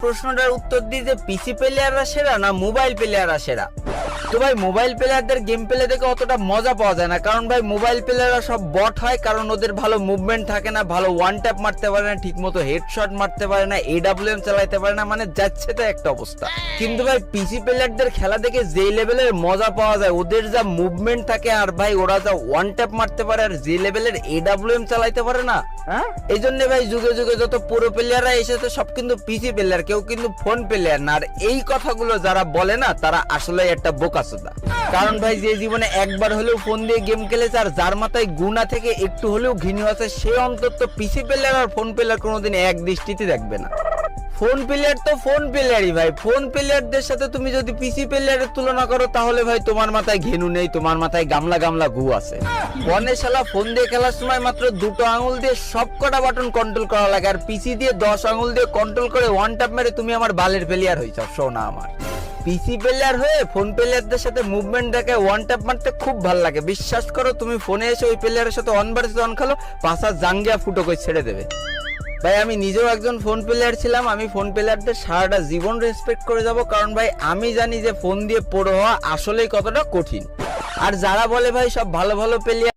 প্রশ্নটার উত্তর দিই যে পিসি প্লেয়াররা সেরা না মোবাইল প্লেয়াররা সেরা। তো ভাই মোবাইল প্লেয়ারদের গেম প্লে দেখে অতটা মজা পাওয়া যায় না, কারণ ভাই মোবাইল প্লেয়াররা সব বট হয়, কারণ ওদের ভালো মুভমেন্ট থাকে না, ভালো ওয়ান ট্যাপ মারতে পারে না, ঠিক মতো হেডশট মারতে পারে না, এডব্লিউএম চালাতে পারে না, মানে যাচ্ছে তো একটা অবস্থা। কিন্তু ভাই পিসি প্লেয়ারদের খেলা দেখে যে লেভেলের মজা পাওয়া যায়, ওদের যা মুভমেন্ট থাকে আর ভাই ওরা যা ওয়ান ট্যাপ মারতে পারে আর যে লেভেলের এডব্লিউএম চালাতে পারে না, এই জন্য ভাই যুগে যুগে যত পুরো প্লেয়াররা এসেছে সব কিন্তু পিসি প্লেয়ার, কেউ কিন্তু ফোন প্লেয়ার না। আর এই কথাগুলো যারা বলে না তারা আসলে একটা বোকাচোদা। কারণ ভাই যে জীবনে একবার হলেও ফোন দিয়ে গেম খেলেছে আর যার মাথায় গুণা থেকে একটু হলেও ঘৃণা আছে, সে অন্তত পিসি প্লেয়ার আর ফোন প্লেয়ার কোনোদিন এক দৃষ্টিতে দেখবে না। ফোন প্লেয়ার তো ফোন প্লেয়ারই ভাই, ফোন প্লেয়ারদের সাথে তুমি যদি পিসি প্লেয়ারের তুলনা করো তাহলে ভাই তোমার মাথায় ঘেনু নেই, তোমার মাথায় গামলা গামলা গু আছে। ফোনে শালা ফোন দিয়ে খেলার সময় মাত্র দুটো আঙুল দিয়ে সবকটা বাটন কন্ট্রোল করা লাগে, আর পিসি দিয়ে 10 আঙুল দিয়ে কন্ট্রোল করে ওয়ান ট্যাপ মেরে তুমি আমার বালের প্লেয়ার হয়েছ। শোনা আমার পিসি প্লেয়ার হয়ে ফোন প্লেয়ারদের সাথে মুভমেন্ট দেখে ওয়ান ট্যাপ মারতে খুব ভালো লাগে। বিশ্বাস করো তুমি ফোনে এসে ওই প্লেয়ারের সাথে অন ভার্সেস অন খেলো, পাশা জাঙ্গিয়া ফুটো করে ছেড়ে দেবে। ভাই আমি নিজেও একজন ফোন প্লেয়ার ছিলাম, আমি ফোন প্লেয়ারদের সারাটা জীবন রেসপেক্ট করে যাব, কারণ ভাই আমি জানি যে ফোন দিয়ে প্রো হওয়া আসলেই কতটা কঠিন। আর যারা বলে ভাই সব ভালো ভালো প্লেয়ার